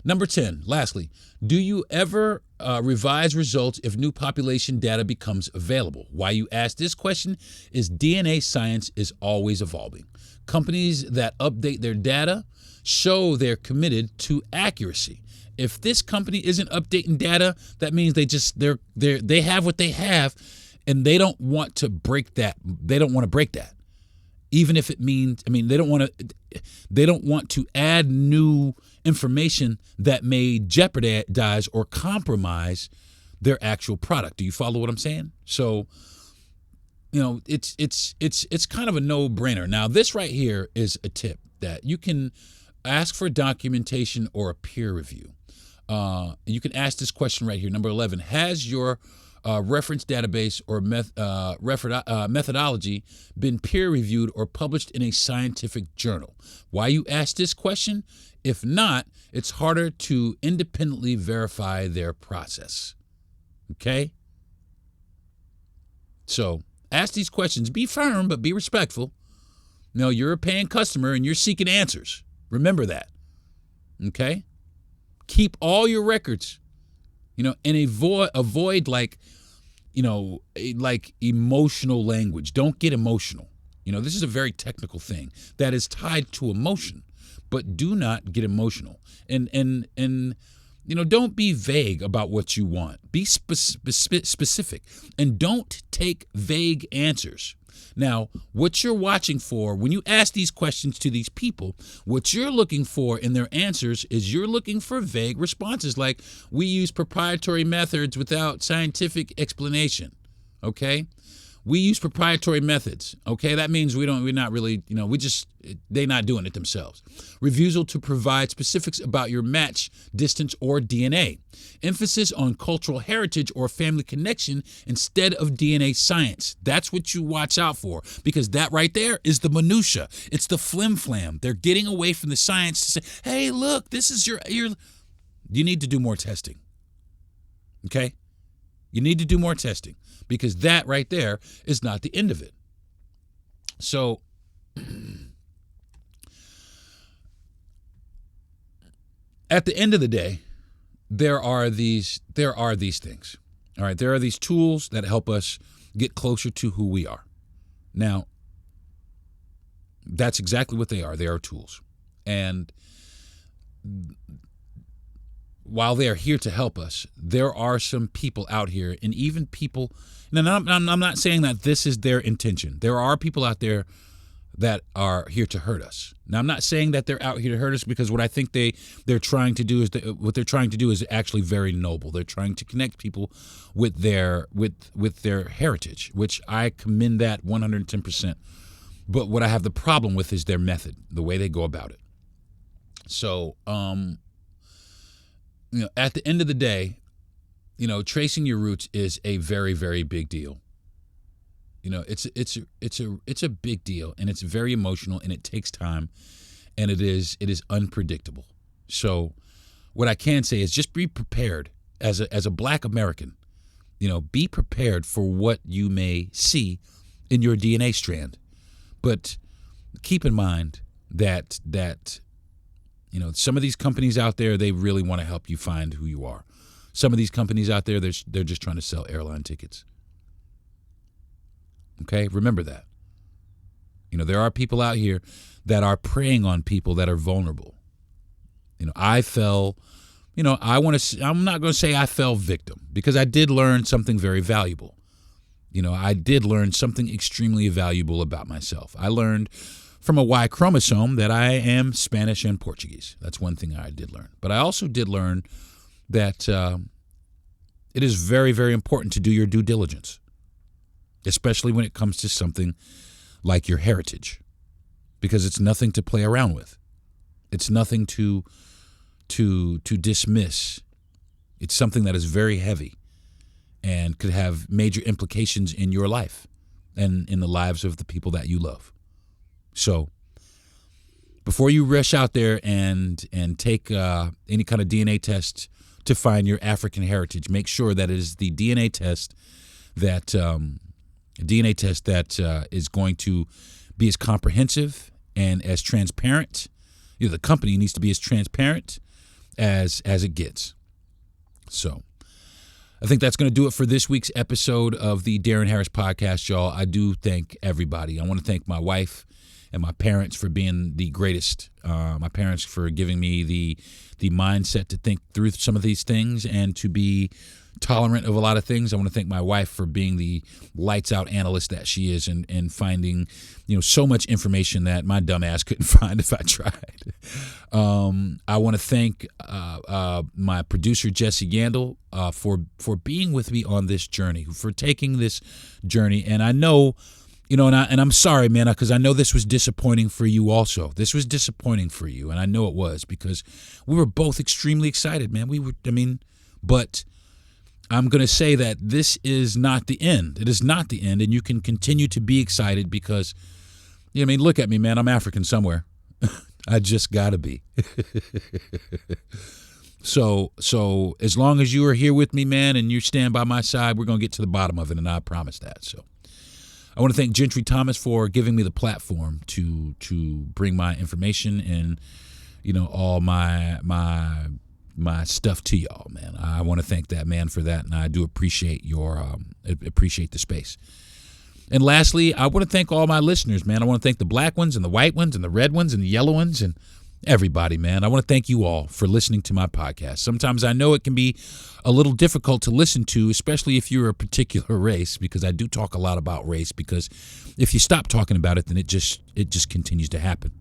Speaker 4: number 10, lastly, do you ever revise results if new population data becomes available? Why you ask this question is DNA science is always evolving. Companies that update their data show they're committed to accuracy. If this company isn't updating data, that means they have what they have, and they don't want to break that. They don't want to break that, even if it means. They don't want to add new information that may jeopardize or compromise their actual product. Do you follow what I'm saying? So, it's kind of a no-brainer. Now, this right here is a tip that you can ask for documentation or a peer review. You can ask this question right here. Number 11, has your reference database or methodology been peer reviewed or published in a scientific journal? Why you ask this question? If not, it's harder to independently verify their process. Okay? So ask these questions. Be firm, but be respectful. No, you're a paying customer and you're seeking answers. Remember that. Okay? Keep all your records, and avoid like emotional language. Don't get emotional. This is a very technical thing that is tied to emotion, but do not get emotional. And don't be vague about what you want. Be specific, and don't take vague answers. Now, what you're watching for when you ask these questions to these people, what you're looking for in their answers is you're looking for vague responses like, we use proprietary methods without scientific explanation, okay? We use proprietary methods, okay? That means we're not really, they're not doing it themselves. Refusal to provide specifics about your match, distance, or DNA. Emphasis on cultural heritage or family connection instead of DNA science. That's what you watch out for, because that right there is the minutia. It's the flim-flam. They're getting away from the science to say, hey, look, this is your. You need to do more testing, okay? You need to do more testing, because that right there is not the end of it. So at the end of the day, there are these things. All right, there are these tools that help us get closer to who we are. Now, that's exactly what they are. They are tools. And while they are here to help us, there are some people out here, and even people, and I'm not saying that this is their intention. There are people out there that are here to hurt us. Now, I'm not saying that they're out here to hurt us, because what I think they're trying to do is actually very noble. They're trying to connect people with their heritage, which I commend that 110%. But what I have the problem with is their method, the way they go about it. So, at the end of the day, tracing your roots is a very, very big deal. It's a big deal, and it's very emotional, and it takes time, and it is unpredictable. So what I can say is just be prepared as a Black American. Be prepared for what you may see in your DNA strand. But keep in mind that some of these companies out there, they really want to help you find who you are. Some of these companies out there, they're just trying to sell airline tickets. Okay, remember that. There are people out here that are preying on people that are vulnerable. I fell, I'm not going to say I fell victim, because I did learn something very valuable. I did learn something extremely valuable about myself. I learned from a Y chromosome that I am Spanish and Portuguese. That's one thing I did learn. But I also did learn that it is very, very important to do your due diligence, especially when it comes to something like your heritage, because it's nothing to play around with. It's nothing to dismiss. It's something that is very heavy and could have major implications in your life and in the lives of the people that you love. So before you rush out there and take any kind of DNA test to find your African heritage, make sure that it is the DNA test that is going to be as comprehensive and as transparent. The company needs to be as transparent as it gets. So I think that's going to do it for this week's episode of the Darren Harris Podcast, y'all. I do thank everybody. I want to thank my wife and my parents for being the greatest. My parents for giving me the mindset to think through some of these things and to be tolerant of a lot of things. I want to thank my wife for being the lights out analyst that she is and finding, so much information that my dumb ass couldn't find if I tried. I want to thank my producer, Jesse Yandel, for being with me on this journey, for taking this journey. And I know, and I'm sorry, man, because I know this was disappointing for you also. This was disappointing for you, and I know it was, because we were both extremely excited, man. But I'm going to say that this is not the end. It is not the end, and you can continue to be excited because, look at me, man. I'm African somewhere. I just gotta be. So as long as you are here with me, man, and you stand by my side, we're gonna get to the bottom of it, and I promise that. So I want to thank Gentry Thomas for giving me the platform to bring my information and all my stuff to y'all, man. I want to thank that man for that, and I do appreciate appreciate the space. And lastly, I want to thank all my listeners, man. I want to thank the black ones and the white ones and the red ones and the yellow ones and everybody, man. I want to thank you all for listening to my podcast. Sometimes I know it can be a little difficult to listen to, especially if you're a particular race, because I do talk a lot about race, because if you stop talking about it, then it just continues to happen.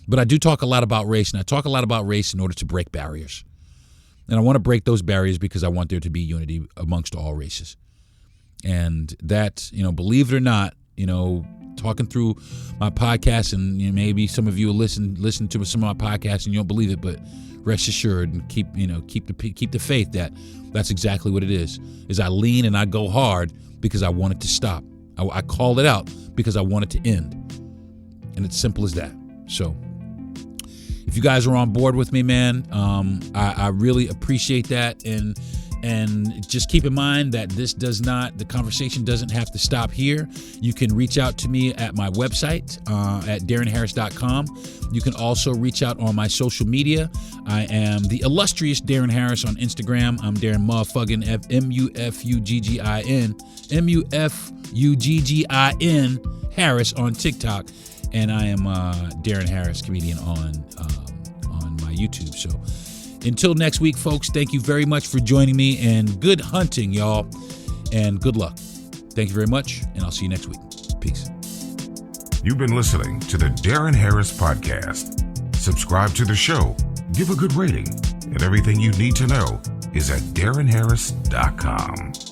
Speaker 4: But I do talk a lot about race, and I talk a lot about race in order to break barriers. And I want to break those barriers because I want there to be unity amongst all races. And that, believe it or not, talking through my podcast, and maybe some of you will listen to some of my podcasts and you don't believe it, but rest assured and keep the faith that that's exactly what it is I lean and I go hard because I want it to stop. I call it out because I want it to end. And it's simple as that. So if you guys are on board with me, man, I really appreciate that. And just keep in mind that the conversation doesn't have to stop here. You can reach out to me at my website at darrenharris.com. You can also reach out on my social media. I am the illustrious Darren Harris on Instagram. I'm Darren motherfucking MUFUGGIN Harris on TikTok. And I am Darren Harris, comedian on my YouTube. So until next week, folks, thank you very much for joining me, and good hunting, y'all, and good luck. Thank you very much, and I'll see you next week. Peace.
Speaker 3: You've been listening to the Darren Harris Podcast. Subscribe to the show, give a good rating, and everything you need to know is at darrenharris.com.